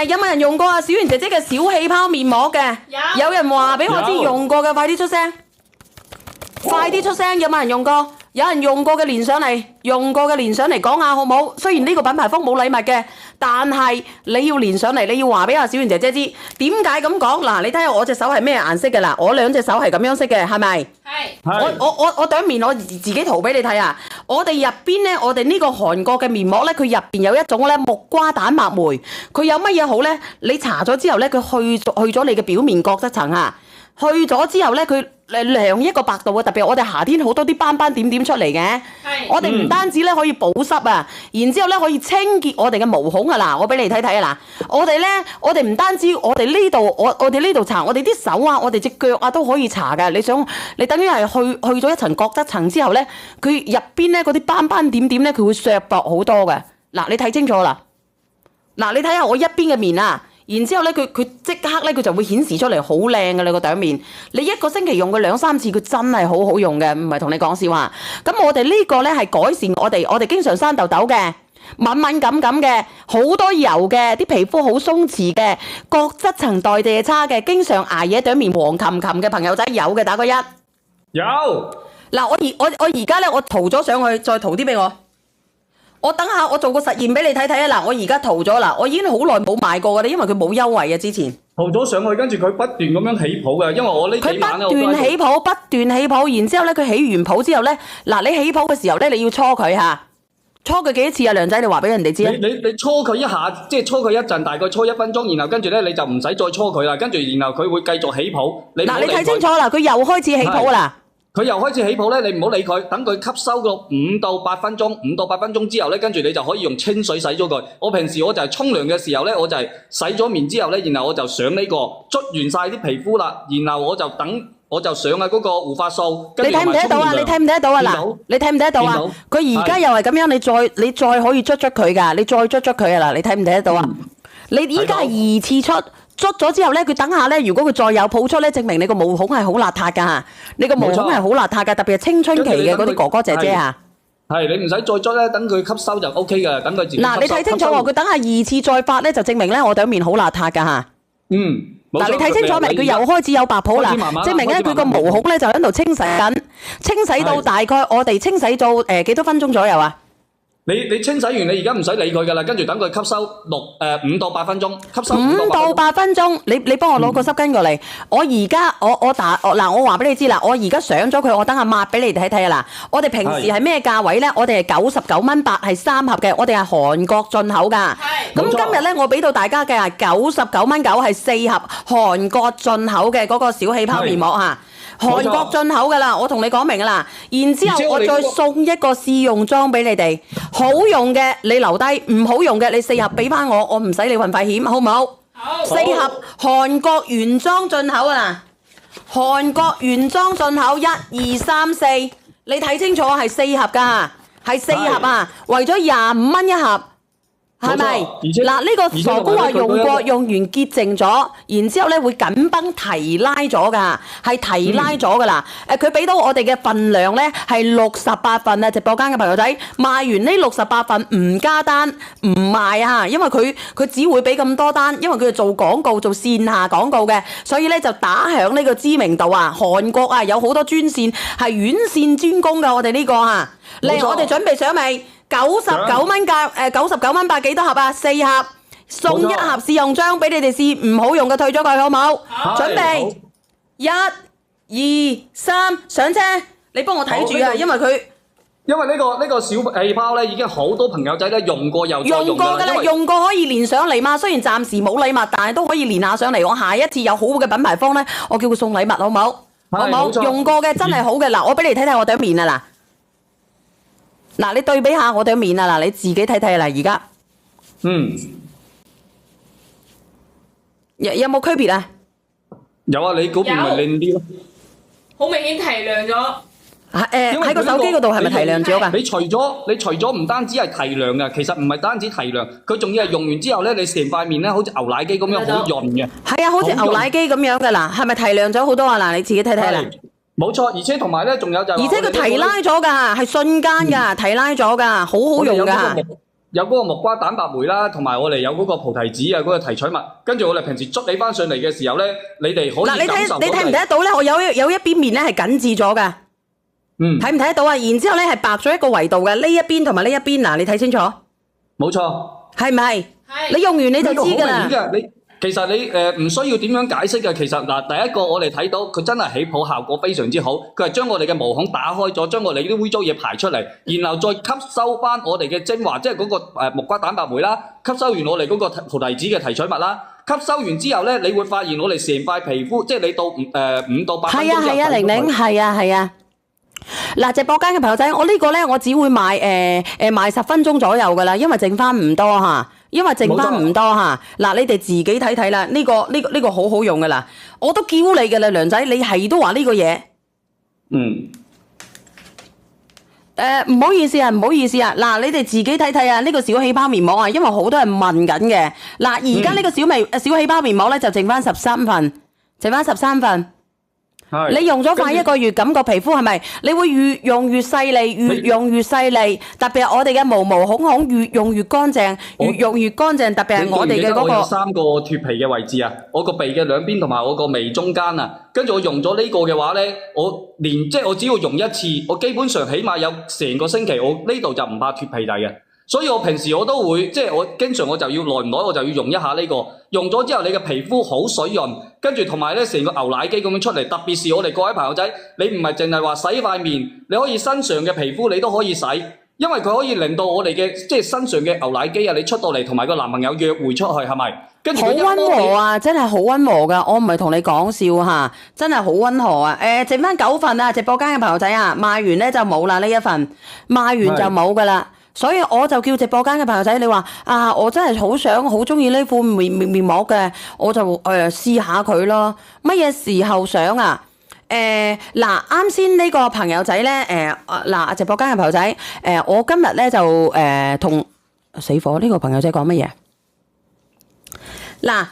有冇人用過啊？小圓姐姐嘅小氣泡面膜嘅？有人話俾我知用過嘅，快啲出聲！快啲出聲！有冇人用過？有人用過嘅連上嚟，用過嘅連上嚟講下好冇？雖然呢個品牌方冇禮物嘅，但係你要連上嚟，你要話俾阿小圓姐姐知點解咁講。嗱，你睇下我隻手係咩顏色嘅啦？我兩隻手係咁樣色嘅，係咪？係。我對面我自己塗俾你睇啊！我哋入邊咧，我哋呢個韓國嘅面膜咧，佢入邊有一種咧木瓜蛋白酶，佢有乜嘢好咧？你搽咗之後咧，佢去咗你嘅表面角質層啊！去咗之後咧，佢亮一個白度啊！特別我哋夏天好多啲斑斑點點出嚟嘅，我哋唔單止咧可以保濕啊，然之後咧可以清潔我哋嘅毛孔啊！嗱，我俾你睇睇啊！嗱，我哋唔單止我哋呢度，我哋呢度搽，我哋啲手啊，我哋隻腳啊都可以搽㗎。你等於係去咗一層角質層之後咧，佢入邊咧嗰啲斑斑點點咧，佢會削薄好多嘅。嗱，你睇清楚啦！嗱，你睇下我一邊嘅面啊！然之後咧，佢即刻咧，佢就會顯示出嚟好靚嘅你個頂面。你一個星期用佢2-3次，佢真係好好用嘅，唔係同你講笑話。咁我哋呢個咧係改善我哋經常生痘痘嘅、敏敏感嘅、好多油嘅、啲皮膚好鬆弛嘅、角質層代謝差嘅、經常捱夜頂面黃冚冚嘅朋友仔有嘅打個1。有。嗱，我而家咧，我塗咗上去，再塗啲俾我。我等下我做個實驗俾你睇睇啊！嗱，我而家塗咗啦，我已經好耐冇買過㗎啦，因為佢冇優惠啊之前。塗咗上去，跟住佢不斷咁樣起泡嘅，因為我呢幾晚咧，佢不斷起泡，然之後咧佢起完泡之後咧，嗱你起泡嘅時候咧，你要搓佢嚇，搓佢幾多次啊？梁仔，你話俾人哋知啊！你搓佢一下，即係搓佢一陣，大概搓1分鐘，然後跟住咧你就唔使再搓佢啦，跟住然後佢會繼續起泡。嗱，你睇清楚啦，佢又開始起泡啦。佢又開始起泡咧，你唔好理佢，等佢吸收個5到8分鐘，5到8分鐘之後咧，跟住你就可以用清水洗咗佢。我平時我就係沖涼嘅時候咧，我就係洗咗面之後咧，然後我就上呢個捽完晒啲皮膚啦，然後我就上啊嗰個護髮素。你睇唔睇得到啊？你睇唔睇得到啊？嗱，你睇唔睇得到啊？佢而家又係咁樣，你再可以捽佢㗎，你再捽佢啊！嗱，你睇唔睇得到啊？你依家係2次捽。捽咗之後咧，佢等下咧，如果佢再有泡出咧，證明你個毛孔係好邋遢噶嚇，你個毛孔係好邋遢噶，特別係青春期嘅嗰啲哥哥姐姐嚇。係，你唔使再捽咧，等佢吸收就 O K 嘅，等佢自己吸收。嗱，你睇清楚喎，佢等下2次再發咧，就證明咧我對面好邋遢噶嚇。嗱，你睇清楚未？佢又開始有白泡啦，證明咧佢個毛孔咧就喺度清洗緊，清洗到大概我哋清洗到幾多分鐘左右啊？你清洗完，你而家唔使理佢噶啦，跟住等佢吸收5到8分鐘，吸收5到8分鐘。你幫我攞個濕巾過嚟。我而家我話俾你知啦，我而家上咗佢，我等下抹俾你睇睇啊嗱。我哋平時係咩價位咧？我哋係99蚊8係3盒嘅，我哋係韓國進口噶。咁今日咧，我俾到大家嘅係99蚊9係4盒韓國進口嘅嗰個小氣泡面膜嚇。韓國進口噶啦，我同你講明噶啦。然之後我再送一個試用裝俾你哋，好用嘅你留低，唔好用嘅你4盒俾翻我唔使你運費險，好唔好？好。4盒韓國原裝進口啊嗱，韓國原裝進口1、2、3、4，你睇清楚係4盒噶，係4盒啊，為咗25蚊一盒。係咪？嗱，呢個傻姑話用完潔淨咗，然之後咧會緊繃提拉咗噶，係提拉咗噶啦。佢俾到我哋嘅份量咧係68份啊！直播間嘅朋友仔賣完呢68份唔加單唔賣啊，因為佢只會俾咁多單，因為佢係做廣告做線下廣告嘅，所以咧就打響呢個知名度啊！韓國啊有好多專線係院線專攻噶，我哋呢個啊，嚟我哋準備上未？99蚊價，99蚊8幾多盒啊？4盒，送1盒試用裝俾你哋試，唔好用嘅退咗佢好冇？準備1、2、3上車，你幫我睇住啊，因為呢個小氣泡咧已經好多朋友仔咧用過又再用㗎啦，用過可以連上嚟嘛。雖然暫時冇禮物，但係都可以連下上嚟。我下一次有好嘅品牌方咧，我叫佢送禮物好冇？好冇？用過嘅真係好嘅，嗱，我俾你睇睇我對面啊嗱。嗱，你對比下我對面啊！嗱，你自己睇睇啦，而家，有冇區別啊？有啊，你嗰邊咪靚啲咯，好明顯提亮咗。喺個手機嗰度係咪提亮咗㗎？你除咗唔單止係提亮嘅，其實唔係單止提亮，佢仲要係用完之後咧，你成塊面咧好似牛奶機咁樣好潤嘅。係啊，好似牛奶機咁樣嘅嗱，係咪提亮咗好多啊？嗱，你自己睇睇啦。冇錯，而且同埋咧，仲有就而且佢提拉咗㗎，係瞬間㗎，提拉咗㗎，好好用㗎。有嗰個木瓜蛋白酶啦，同埋我哋有嗰個菩提子啊，嗰個提取物。跟住我哋平時捽你翻上嚟嘅時候咧，你哋可以感受到。你睇唔睇得到咧？我有一邊面咧係緊緻咗㗎。睇唔睇得到啊？然之後咧係白咗一個維度嘅，呢一邊同埋呢一邊嗱，你睇清楚。冇錯。係咪？係。你用完你就知㗎啦。其實你唔需要點樣解釋嘅。其實嗱，第一個我哋睇到佢真係起泡效果非常之好，佢係將我哋嘅毛孔打開咗，將我哋啲污糟嘢排出嚟，然後再吸收翻我哋嘅精華，即係嗰個木瓜蛋白酶啦，吸收完我哋嗰個菩提子嘅提取物啦，吸收完之後咧，你會發現我哋成塊皮膚，即係你到5到8分鐘之後係啊，玲玲，係啊。嗱，直播間嘅朋友仔，我呢個咧，我只會賣賣10分鐘左右㗎啦，因為剩翻唔多嚇。嗱，你哋自己睇睇啦，呢個好好用㗎啦，我都叫你㗎啦，梁仔，你係都話呢個嘢。唔好意思啊，嗱，你哋自己睇睇啊，呢個小氣泡面膜啊，因為好多人問緊嘅。嗱，而家呢個小氣泡面膜咧就剩翻13份。你用咗快1個月，感覺皮膚係咪？你會越用越細膩，特別係我哋嘅毛孔越用越乾淨，特別係我哋嘅嗰個。我有3個脫皮嘅位置啊，我個鼻嘅兩邊同埋我個眉中間啊，跟住我用咗呢個嘅話咧，我只要用一次，我基本上起碼有成個星期，我呢度就唔怕脫皮底嘅。所以我平時我都會，我經常我就要耐唔耐我就要用一下呢個，用咗之後你嘅皮膚好水潤，跟住同埋咧成個牛奶肌咁樣出嚟，特別是我哋各位朋友仔，你唔係淨係話洗塊面，你可以身上嘅皮膚你都可以洗，因為佢可以令到我哋嘅身上嘅牛奶肌啊，你出到嚟同埋個男朋友約會出去係咪？跟住好溫和啊，真係好溫和噶，我唔係同你講笑嚇，真係好溫和啊！剩翻9份啊，直播間嘅朋友仔啊，賣完咧就冇啦呢一份，賣完就冇噶啦。所以我就叫直播間嘅朋友仔，你話啊，我真係好中意呢副面膜嘅，我就試下佢咯。乜嘢時候想啊？啱先呢個朋友仔咧，直播間嘅朋友仔，我今日咧就同死火呢個朋友仔講乜嘢？嗱，